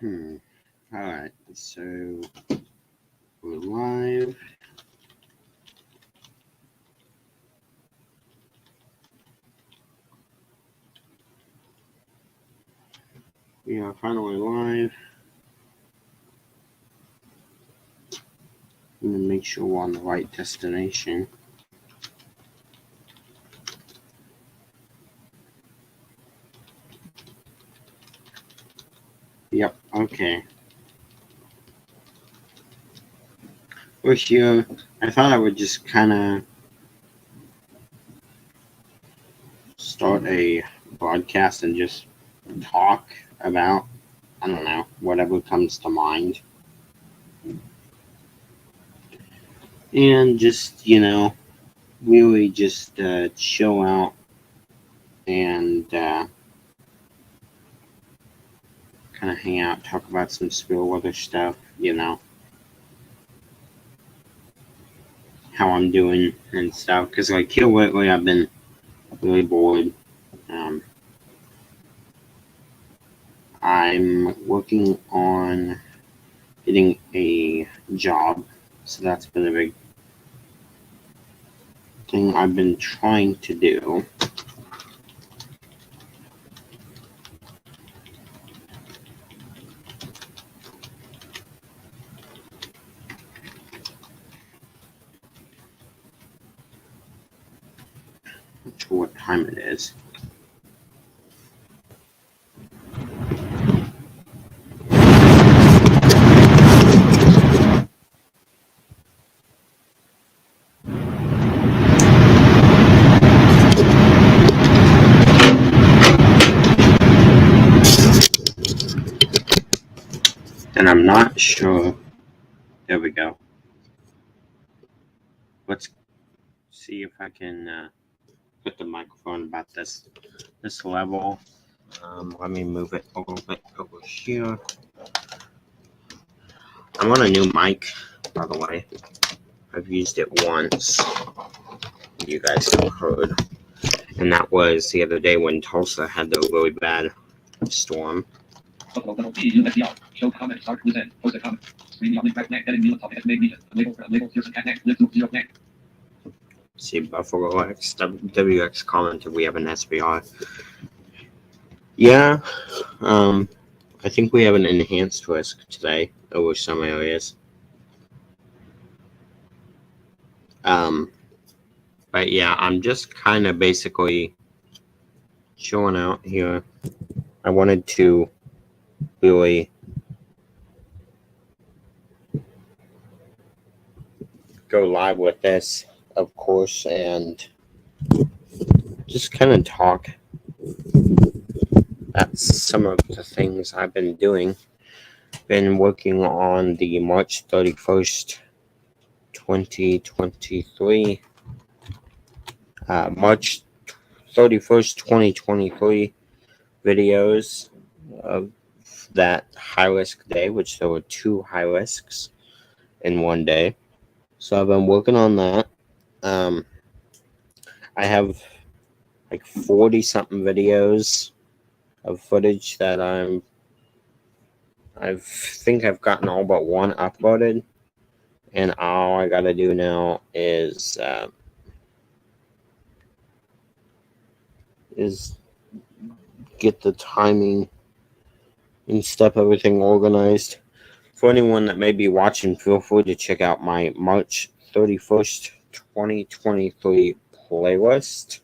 Alright, so we're live. We are finally live. I'm gonna make sure we're on the right destination. Yep, okay. We're here. I thought I would just kind of start a broadcast and just talk about, I don't know, whatever comes to mind. And just, really just chill out and kind of hang out, talk about some Spillweather stuff, how I'm doing and stuff. Because, like, here lately, I've been really bored. I'm working on getting a job, so that's been a big thing I've been trying to do. Not sure what time it is. And I'm not sure. There we go. Let's see if I can put the microphone about this level. Let me move it a little bit over here. I'm on a new mic, by the way. I've used it once. You guys have heard. And that was the other day when Tulsa had the really bad storm. See, Buffalo X, WX commented we have an SBR. Yeah, I think we have an enhanced risk today over some areas. But yeah, I'm just kind of basically chilling out here. I wanted to really go live with this, of course, and just kind of talk. That's some of the things I've been doing. Been working on the March 31st, 2023. March 31st, 2023 videos of that high risk day, which there were 2 high risks in one day. So I've been working on that. I have like 40 something videos of footage that I think I've gotten all but one uploaded, and all I gotta do now is get the timing and stuff, everything organized. For anyone that may be watching, feel free to check out my March 31st, 2023 playlist,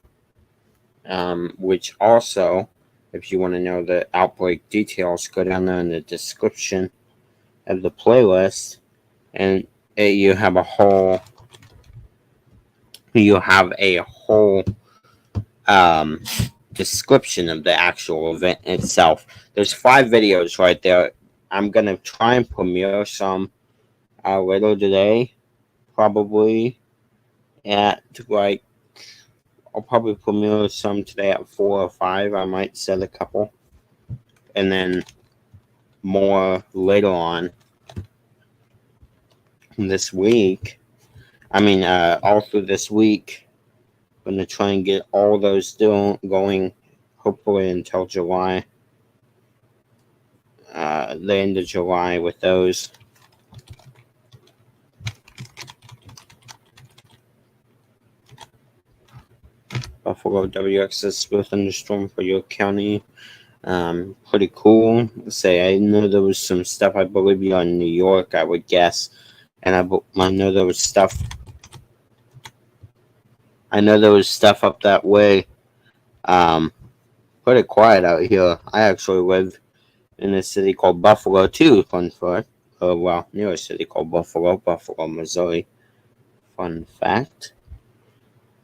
which also, if you want to know the outbreak details, go down there in the description of the playlist, and you have a whole description of the actual event itself. There's 5 videos right there. I'm gonna try and premiere some later today, probably at like, I'll probably premiere some today at 4 or 5. I might set a couple, and then more later on this week. All through this week. I'm gonna try and get all those still going, hopefully until July. the end of July with those. Buffalo WXS Smith Thunderstorm for York County. Pretty cool. Say, I know there was some stuff, I believe, on New York, I would guess. And I know there was stuff. I know there was stuff up that way. Pretty quiet out here. I actually live in a city called Buffalo, too. Fun fact. Well, near a city called Buffalo, Missouri. Fun fact.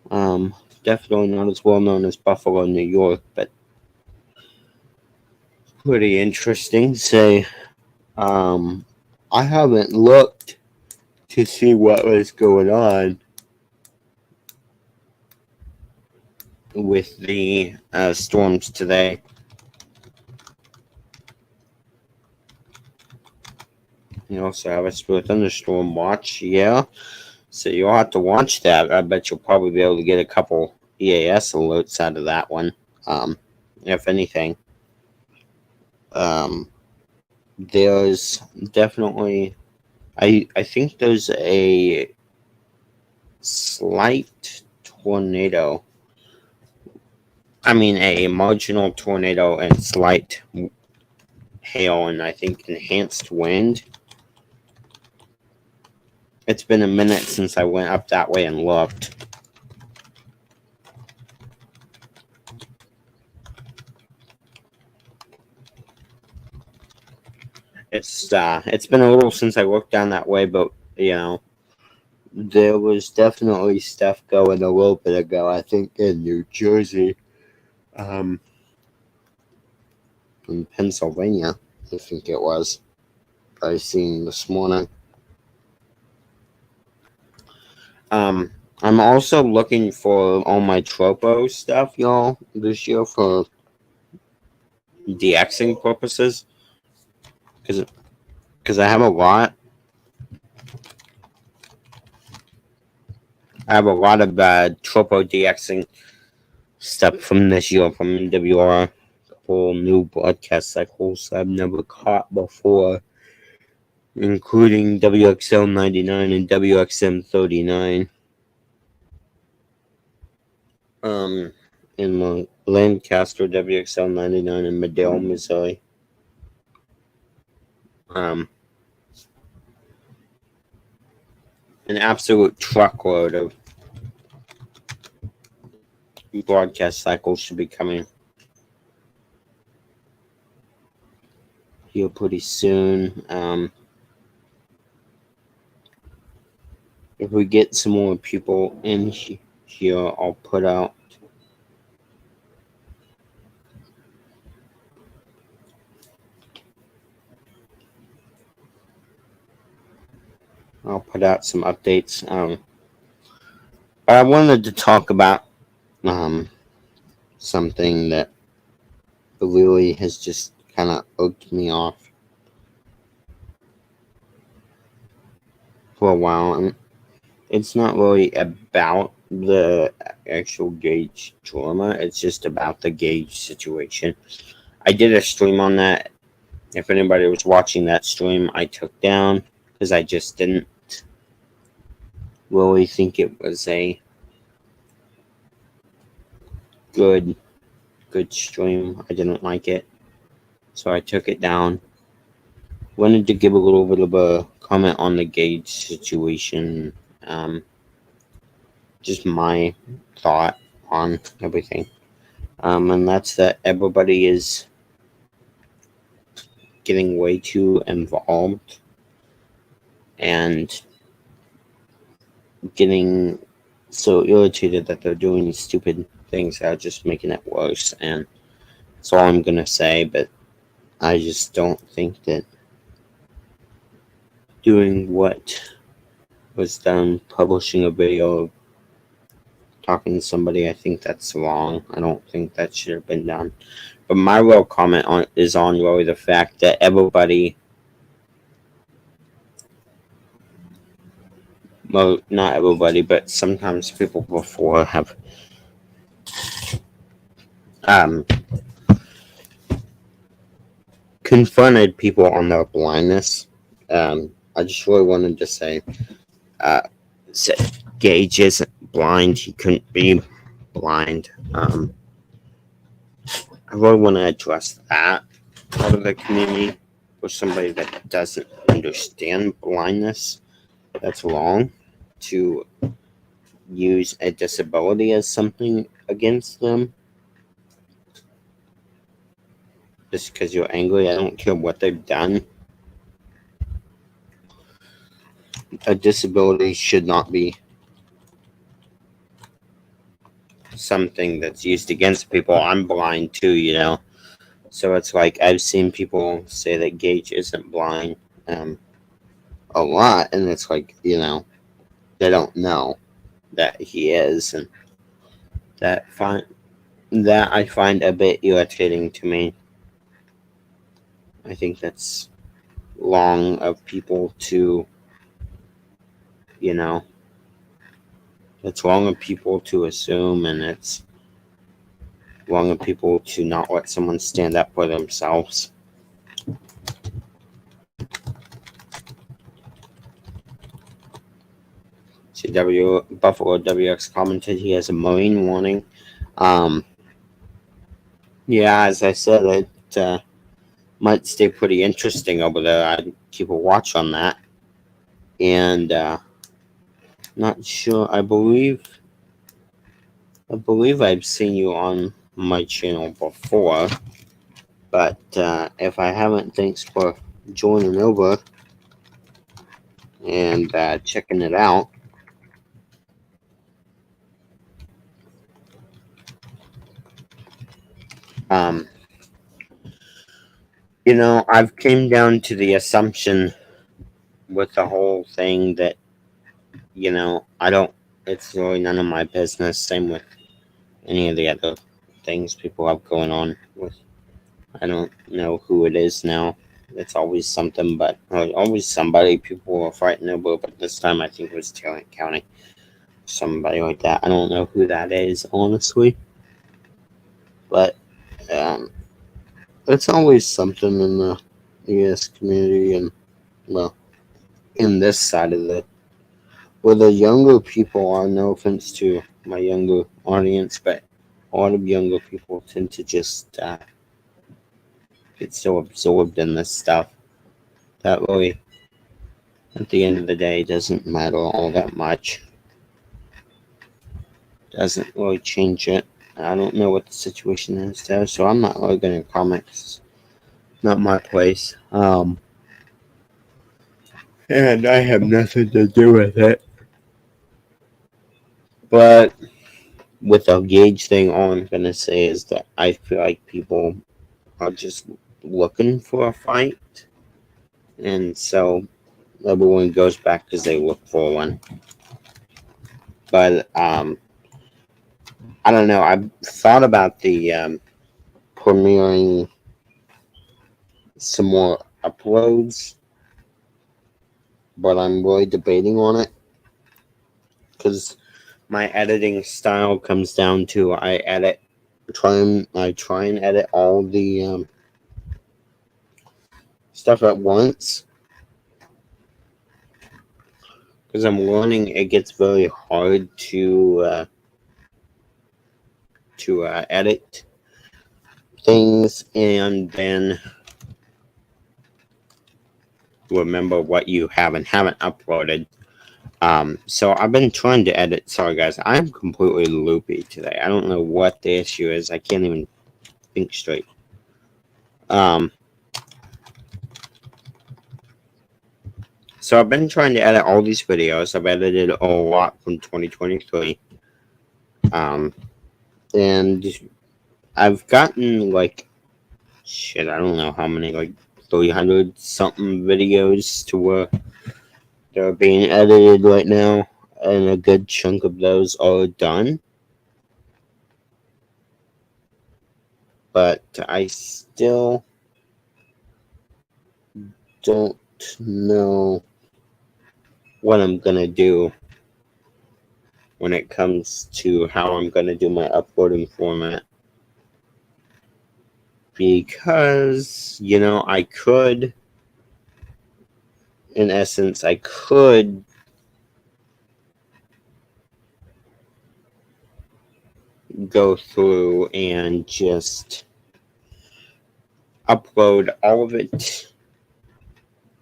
Definitely not as well known as Buffalo, New York, but pretty interesting. Say, I haven't looked to see what was going on with the storms today. You also have a split thunderstorm watch, yeah. So you'll have to watch that. I bet you'll probably be able to get a couple EAS alerts out of that one. If anything. There's definitely, I think there's a slight tornado. I mean, a marginal tornado and slight hail, and I think enhanced wind. It's been a minute since I went up that way and looked. It's been a little since I looked down that way, but there was definitely stuff going a little bit ago. I think in New Jersey, in Pennsylvania, I think it was. I seen this morning. I'm also looking for all my Tropo stuff, y'all, this year for DXing purposes. Because I have a lot. I have a lot of Tropo DXing stuff from this year from MWR. Whole new broadcast cycles I've never caught before, including WXL 99 and WXM 39. In Lancaster, WXL 99 in Madale, Missouri. An absolute truckload of broadcast cycles should be coming here pretty soon. If we get some more people in here, I'll put out some updates. I wanted to talk about something that really has just kind of irked me off for a while. And it's not really about the actual Gage drama. It's just about the Gage situation. I did a stream on that. If anybody was watching that stream, I took down because I just didn't really think it was a good stream. I didn't like it, so I took it down. Wanted to give a little bit of a comment on the Gage situation. Just my thought on everything. And that's that everybody is getting way too involved and getting so irritated that they're doing stupid things that are just making it worse. And that's all I'm gonna say, but I just don't think that doing what was done, publishing a video, talking to somebody, I think that's wrong. I don't think that should have been done. But my real comment is on really the fact that everybody, well, not everybody, but sometimes people before have confronted people on their blindness. I just really wanted to say, uh, said Gage isn't blind. He couldn't be blind. I really want to address that part of the community for somebody that doesn't understand blindness. That's wrong to use a disability as something against them just because you're angry. I don't care what they've done. A disability should not be something that's used against people. I'm blind too, you know. So it's like I've seen people say that Gage isn't blind a lot, and it's like, you know, they don't know that he is, and that I find a bit irritating to me. I think that's wrong of people to, you know, it's wrong of people to assume, and it's wrong of people to not let someone stand up for themselves. CW Buffalo WX commented he has a marine warning. Yeah, as I said, it might stay pretty interesting over there. I'd keep a watch on that. And not sure. I believe I've seen you on my channel before, but if I haven't, thanks for joining over and checking it out. You know, I've came down to the assumption with the whole thing that, you know, it's really none of my business. Same with any of the other things people have going on with. I don't know who it is now. It's always something, but always somebody people are fighting over. But this time, I think it was Tarrant County, somebody like that. I don't know who that is, honestly. But it's always something in the ES community, and well, in this side of the where the younger people are. No offense to my younger audience, but a lot of younger people tend to just get so absorbed in this stuff that really, at the end of the day, doesn't matter all that much. Doesn't really change it. I don't know what the situation is there, so I'm not really going to comment. It's not my place. And I have nothing to do with it. But with the Gage thing, all I'm going to say is that I feel like people are just looking for a fight. And so everyone goes back because they look for one. But I don't know. I've thought about the premiering some more uploads, but I'm really debating on it because my editing style comes down to I try and edit all the stuff at once because I'm learning it gets very hard to edit things and then remember what you have and haven't uploaded. So I've been trying to edit. Sorry guys, I'm completely loopy today. I don't know what the issue is. I can't even think straight. So I've been trying to edit all these videos. I've edited a lot from 2023. And I've gotten like shit, I don't know how many, like 300 something videos to where they're being edited right now, and a good chunk of those are done. But I still don't know what I'm gonna do when it comes to how I'm gonna do my uploading format. because, I could, in essence, I could go through and just upload all of it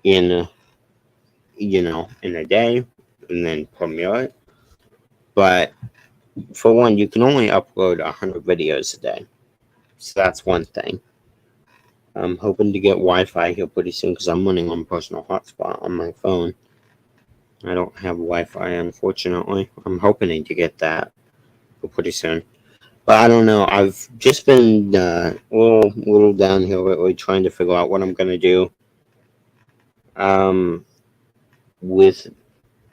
in, in a day and then premiere it. But for one, you can only upload 100 videos a day. So that's one thing. I'm hoping to get Wi-Fi here pretty soon because I'm running on personal hotspot on my phone. I don't have Wi-Fi, unfortunately. I'm hoping to get that pretty soon. But I don't know. I've just been a little down here lately trying to figure out what I'm going to do. With,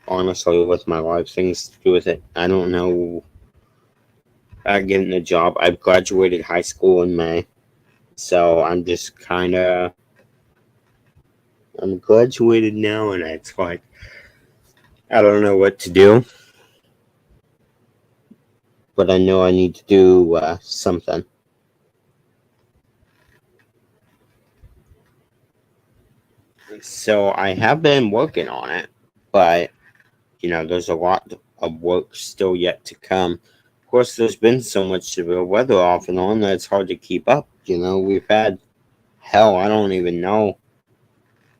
honestly, with my life, things to do with it. I don't know. Getting a job. I've graduated high school in May. So I'm just I'm graduated now, and it's like, I don't know what to do. But I know I need to do something. So I have been working on it, but there's a lot of work still yet to come. Of course, there's been so much severe weather off and on that it's hard to keep up. We've had, hell, I don't even know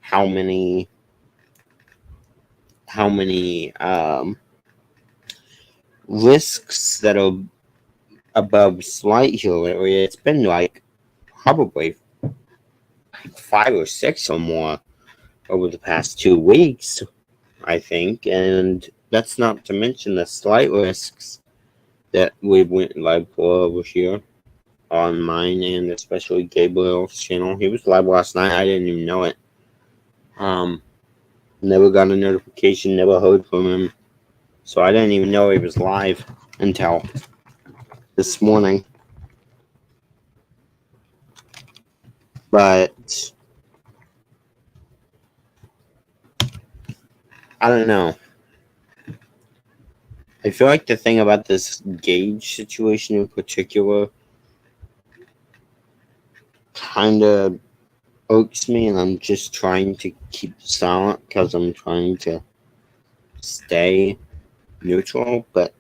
how many risks that are above slight here lately. It's been like probably 5 or 6 or more over the past 2 weeks, I think, and that's not to mention the slight risks that we went live for over here on mine and especially Gabriel's channel. He was live last night. I didn't even know it. Never got a notification, never heard from him. So I didn't even know he was live until this morning. But I don't know. I feel like the thing about this Gage situation in particular kind of irks me, and I'm just trying to keep silent because I'm trying to stay neutral, but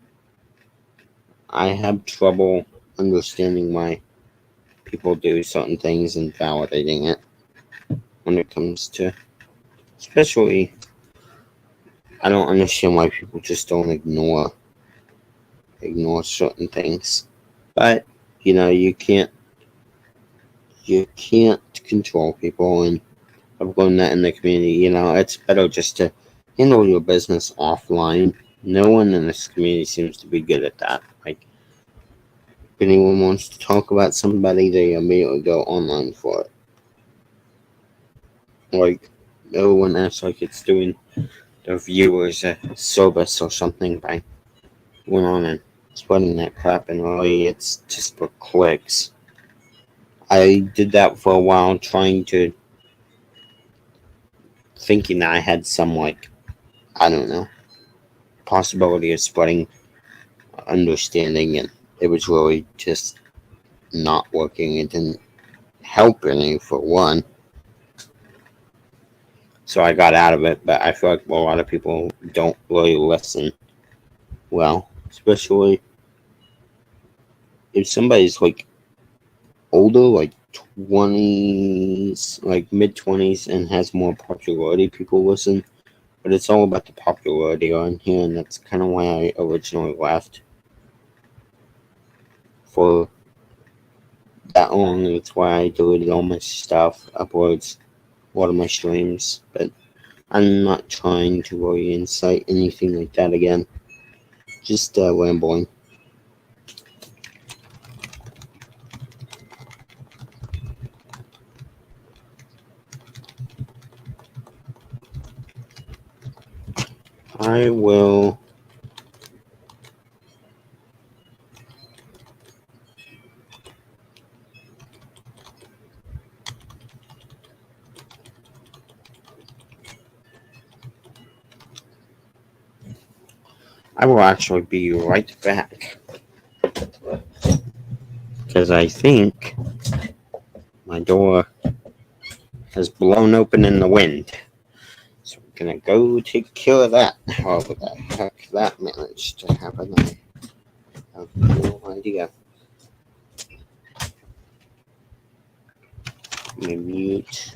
I have trouble understanding why people do certain things and validating it when it comes to, especially, I don't understand why people just don't ignore certain things. But you can't control people, and I've learned that in the community. It's better just to handle your business offline. No one in this community seems to be good at that. Like, if anyone wants to talk about somebody, they immediately go online for it. Like, everyone acts like it's doing their viewers a service or something by going on and spreading that crap, and really it's just for clicks. I did that for a while, thinking that I had some, like, I don't know, possibility of spreading understanding, and it was really just not working. It didn't help any, for one. So I got out of it, but I feel like a lot of people don't really listen well, especially if somebody's like older, like 20s, like mid-20s, and has more popularity, people listen. But it's all about the popularity on here, and that's kind of why I originally left for that long. That's why I deleted all my stuff, uploads, a lot of my streams. But I'm not trying to really incite anything like that again. Just rambling. I will actually be right back, because I think My door has blown open in the wind. So we're gonna go take care of that. However the heck that managed to happen, I have no idea. Let me mute.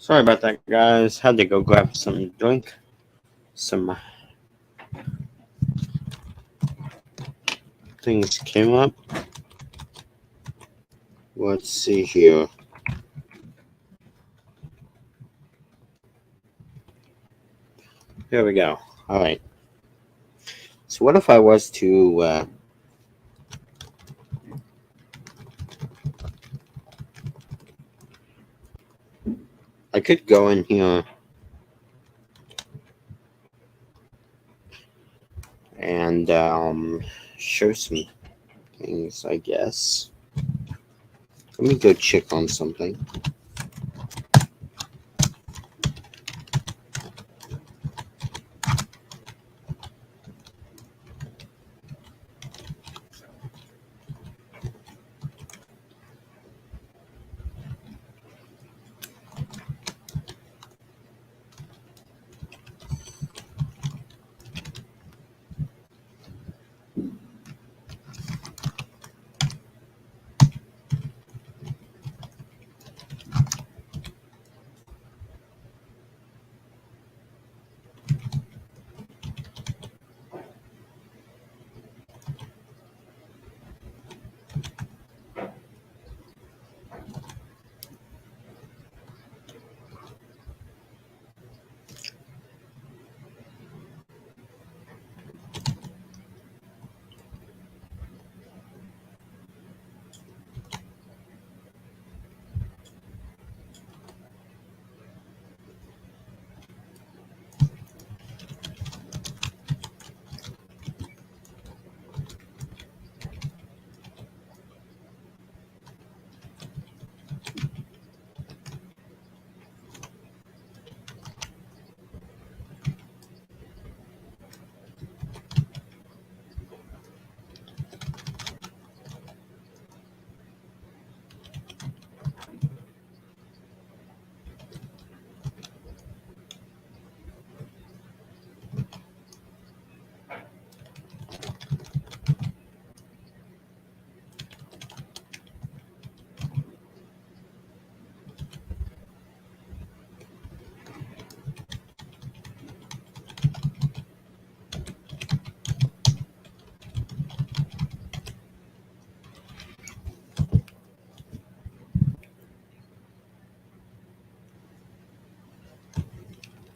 Sorry about that, guys. Had to go grab something to drink. Some things came up. Let's see here. Here we go. All right. So what if I was to I could go in here and show some things, I guess. Let me go check on something.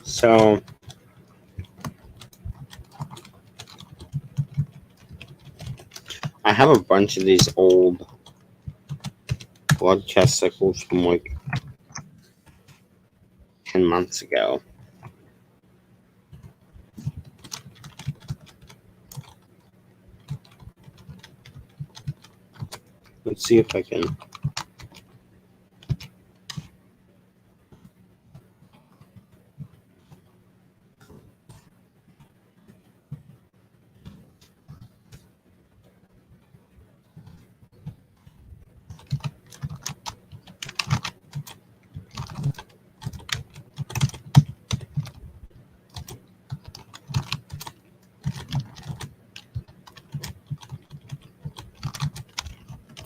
So I have a bunch of these old blood testicles from like 10 months ago. Let's see if I can.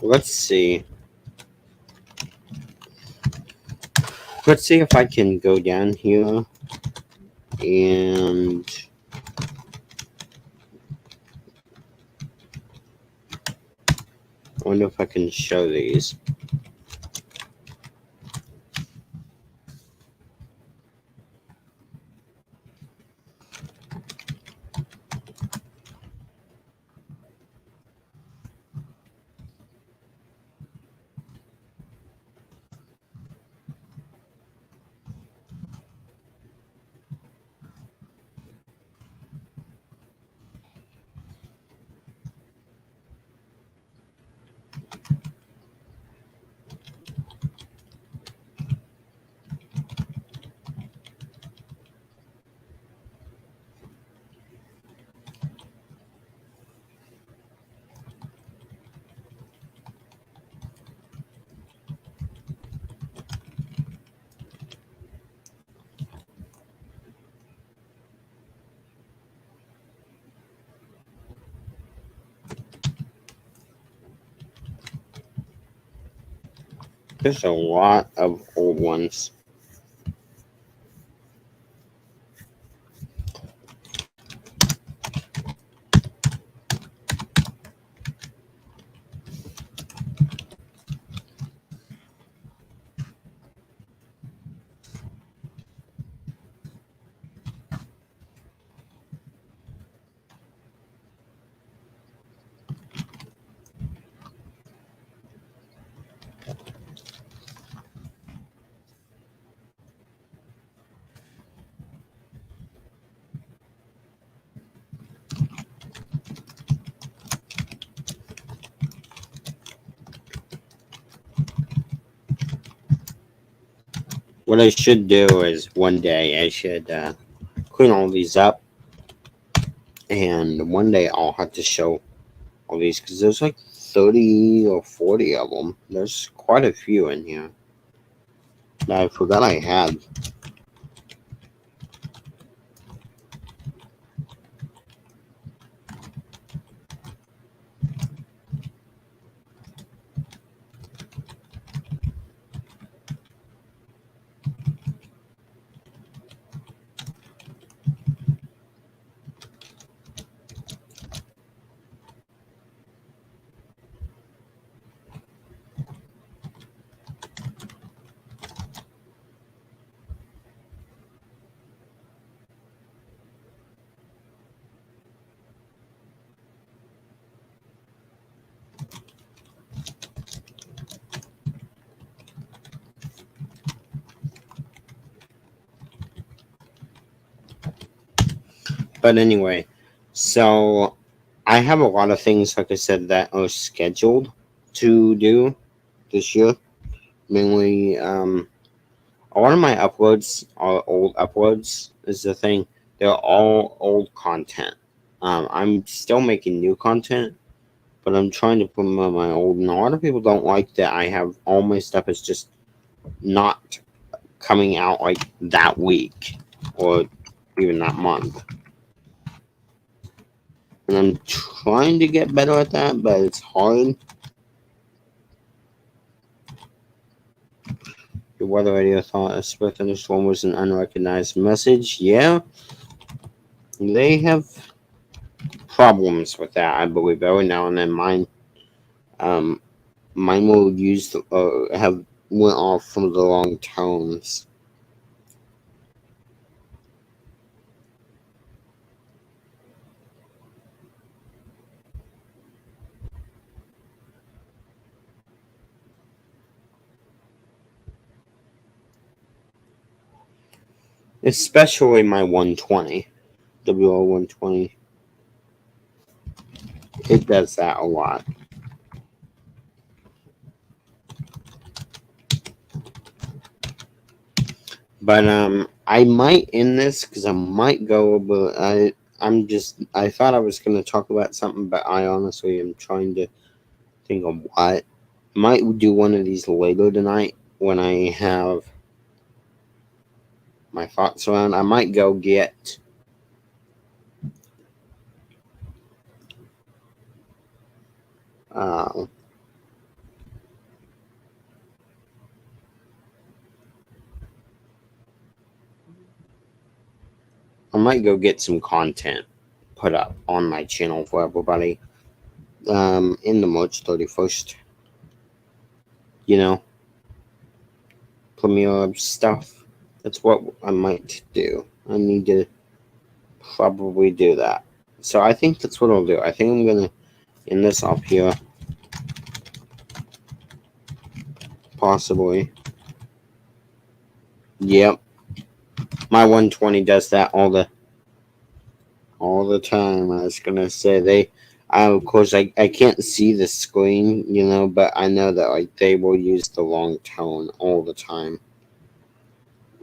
Let's see. Let's see if I can go down here and I wonder if I can show these. There's a lot of old ones. What I should do is one day I should clean all these up, and one day I'll have to show all these because there's like 30 or 40 of them. There's quite a few in here that I forgot I had. But anyway, so I have a lot of things, like I said, that are scheduled to do this year. Mainly, a lot of my uploads are old uploads, is the thing. They're all old content. I'm still making new content, but I'm trying to put them on my old. And a lot of people don't like that I have all my stuff is just not coming out like that week or even that month. And I'm trying to get better at that, but it's hard. The weather radio thought a split thunderstorm was an unrecognized message. Yeah, they have problems with that, I believe. Every now and then, um, mine will use have went off from the wrong tones. Especially my 120, WO120. It does that a lot. But I might end this because I might go, but I thought I was gonna talk about something, but I honestly am trying to think of what. Might do one of these later tonight when I have my thoughts around. I might go get uh, I might go get some content put up on my channel for everybody. In the March 31st, you know, premiere stuff. That's what I might do. I need to probably do that. So I think that's what I'll do. I think I'm gonna end this up here, possibly. Yep, my 120 does that all the time. I was gonna say of course I can't see the screen, you know, but I know that like they will use the wrong tone all the time.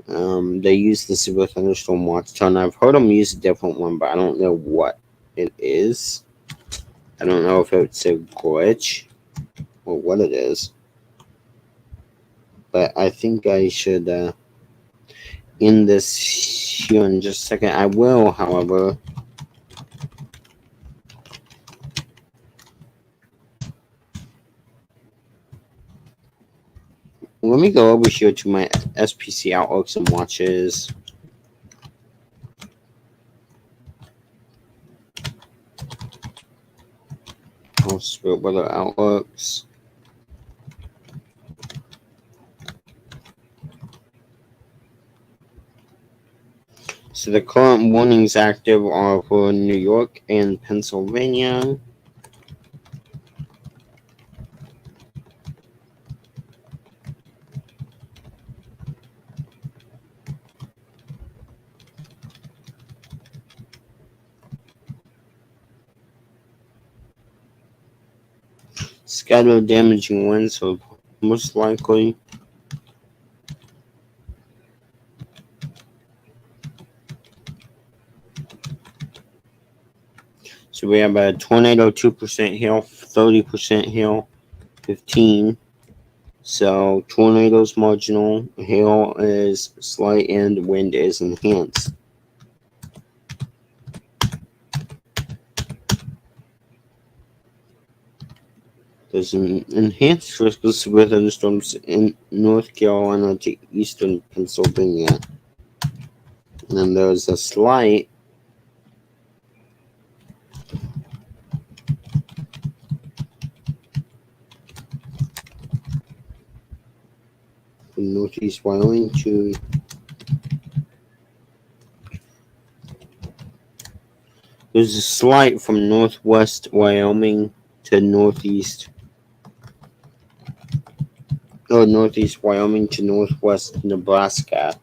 They use the Super Thunderstorm watch tone. I've heard them use a different one, but I don't know what it is. I don't know if it's a glitch or what it is. But I think I should end this here in just a second. I will, however, let me go over here to my SPC outlooks and watches. Spirit weather outlooks. So the current warnings active are for New York and Pennsylvania. Scattered damaging winds are most likely. So we have a tornado 2% hail, 30% hail, 15. So tornado's marginal, hail is slight, and wind is enhanced. There's an enhanced risk of severe thunderstorms in North Carolina to eastern Pennsylvania. And then there's a slight from northeast Wyoming to there's a slight from northwest Wyoming to northeast Wyoming to northwest Nebraska.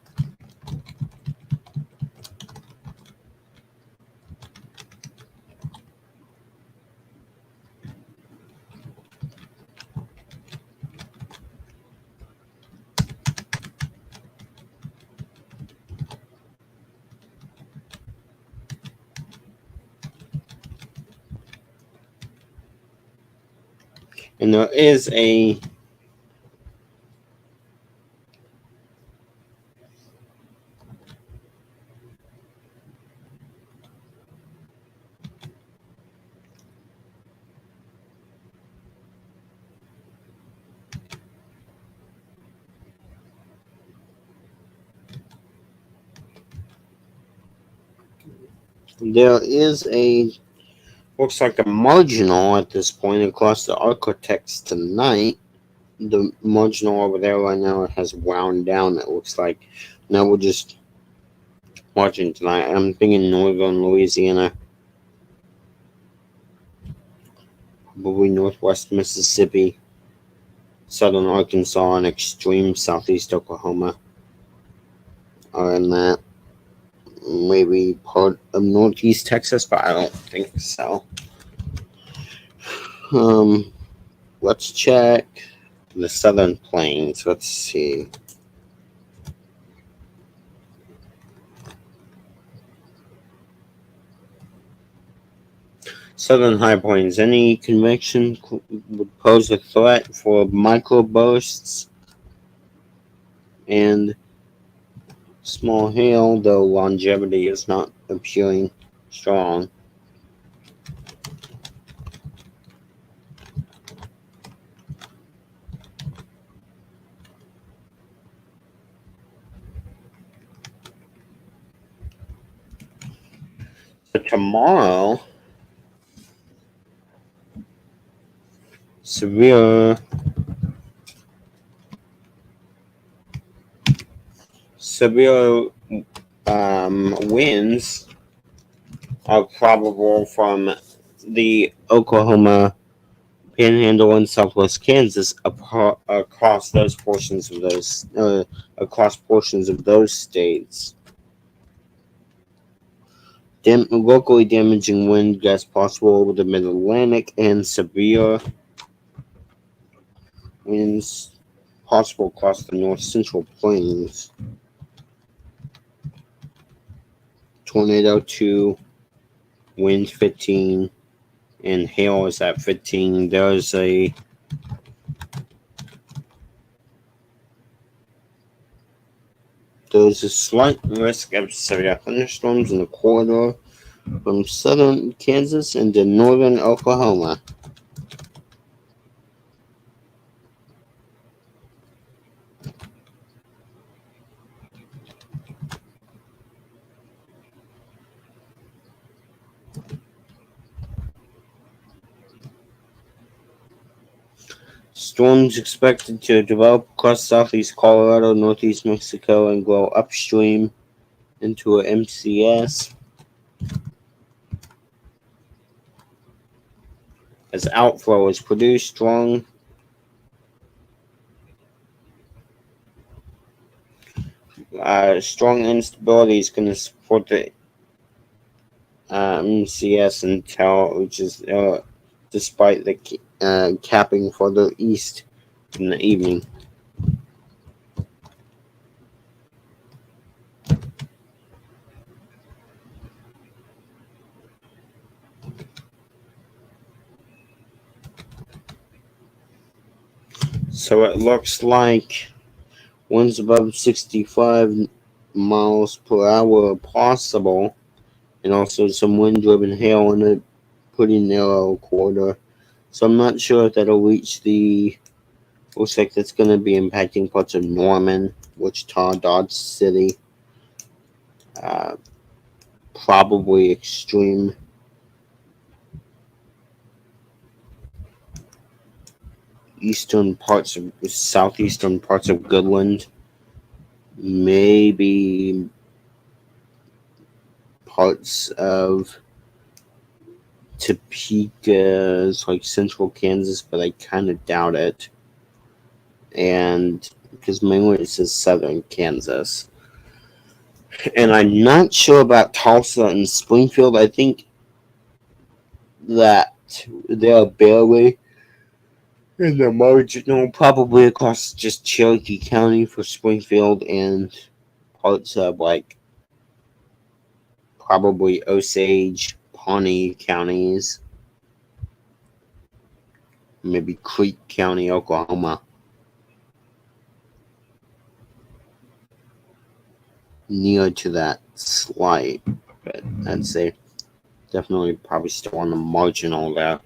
And there is a looks like a marginal at this point across the Arctic tonight. The marginal over there right now has wound down, it looks like. Now we're just watching tonight. I'm thinking northern Louisiana, probably northwest Mississippi, southern Arkansas, and extreme southeast Oklahoma are in that. Maybe part of northeast Texas, but I don't think so. Let's check the southern plains. Let's see. Southern high plains. Any convection would pose a threat for microbursts and small hail, though longevity is not appearing strong. So tomorrow, severe winds are probable from the Oklahoma Panhandle and Southwest Kansas across portions of those states. Locally damaging wind gusts possible over the Mid-Atlantic and severe winds possible across the North Central Plains. Tornado 2, wind 15, and hail is at 15. There's a slight risk of severe thunderstorms in the corridor from southern Kansas into northern Oklahoma. Storms expected to develop across southeast Colorado, northeast Mexico, and go upstream into a MCS. As outflow is produced, strong instability is going to support the MCS until it reaches, despite the capping further east in the evening. So it looks like winds above 65 miles per hour are possible, and also some wind-driven hail in a pretty narrow corridor. So I'm not sure if that'll reach the. Looks like that's going to be impacting parts of Norman, Wichita, Dodge City. Uh, Probably extreme southeastern parts of Goodland, maybe parts of Topeka's like central Kansas, but I kind of doubt it. And because mainly it says southern Kansas. And I'm not sure about Tulsa and Springfield. I think that they're barely in the marginal, probably across just Cherokee County for Springfield and parts of like probably Osage, Pawnee counties, maybe Creek County, Oklahoma. Near to that slight, but I'd say definitely probably still on the marginal there.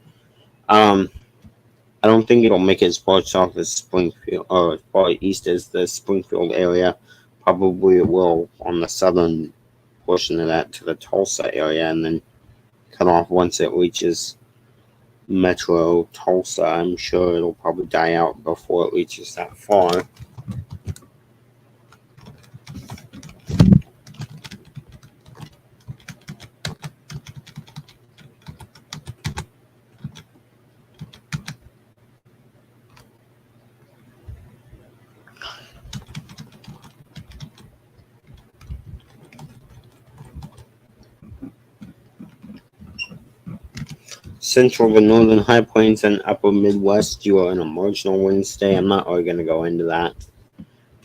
I don't think it'll make it as far south as Springfield or as far east as the Springfield area. Probably it will on the southern portion of that to the Tulsa area, and then cut off once it reaches Metro Tulsa. I'm sure it'll probably die out before it reaches that far. Central to northern high plains and upper Midwest, you are in a marginal wind stay. I'm not really going to go into that.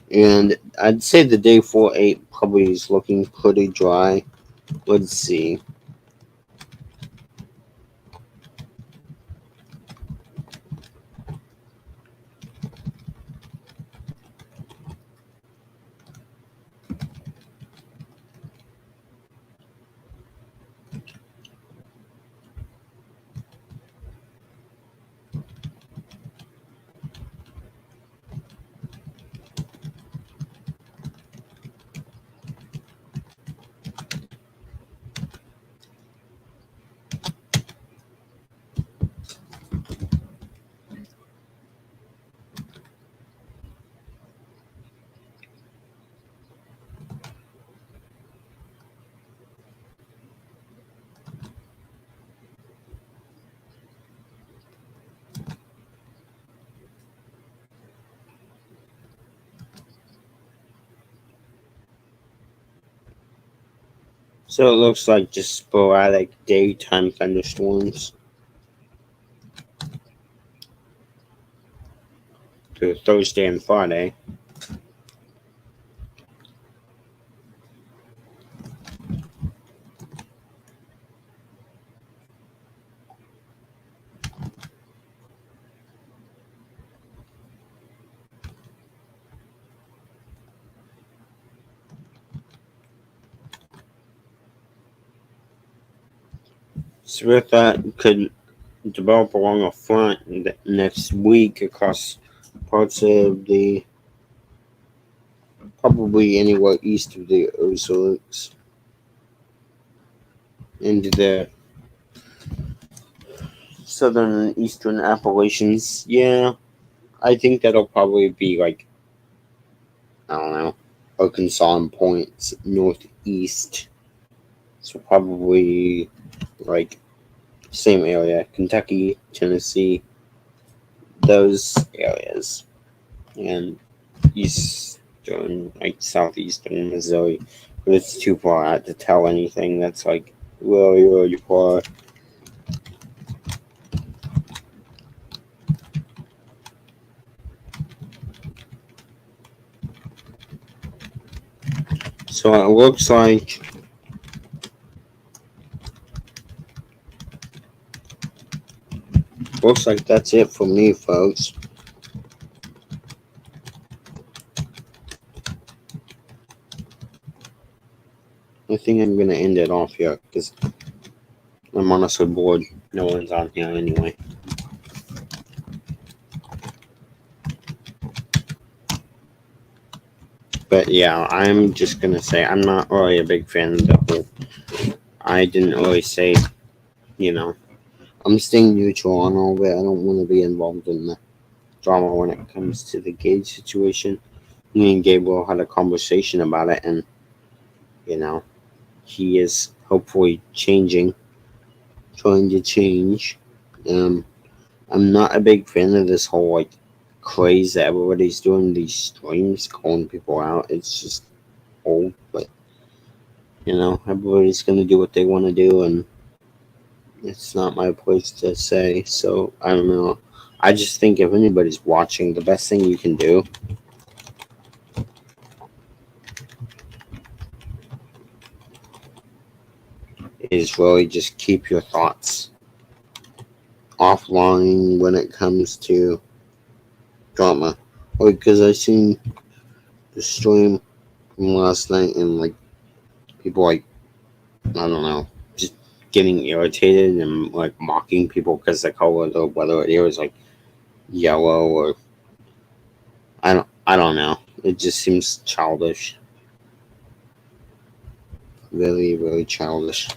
And I'd say the day 4-8 probably is looking pretty dry. Let's see. So it looks like just sporadic daytime thunderstorms through Thursday and Friday. So with that could develop along a front next week across parts of the probably anywhere east of the Ozarks into the southern and eastern Appalachians. Yeah, I think that'll probably be like, I don't know, Arkansas and points northeast. So probably like same area, Kentucky, Tennessee, those areas, and eastern, like southeastern Missouri. But it's too far out to tell anything. That's like really, really far. So it looks like that's it for me, folks. I think I'm gonna end it off here because I'm honestly bored. No one's on here anyway. But yeah, I'm just gonna say I'm not really a big fan of the whole. I didn't really say, you know, I'm staying neutral on all of it. I don't want to be involved in the drama when it comes to the Gage situation. Me and Gabriel had a conversation about it, and you know, he is hopefully changing, trying to change. Um, I'm not a big fan of this whole like craze that everybody's doing these streams, calling people out. It's just old, but everybody's gonna do what they want to do, and it's not my place to say. So I don't know. I just think if anybody's watching, the best thing you can do is really just keep your thoughts offline when it comes to drama. Because I seen the stream from last night, and like people like I don't know, just getting irritated and like mocking people because the color of the whether it was like yellow or I don't know. It just seems childish. Really, really childish.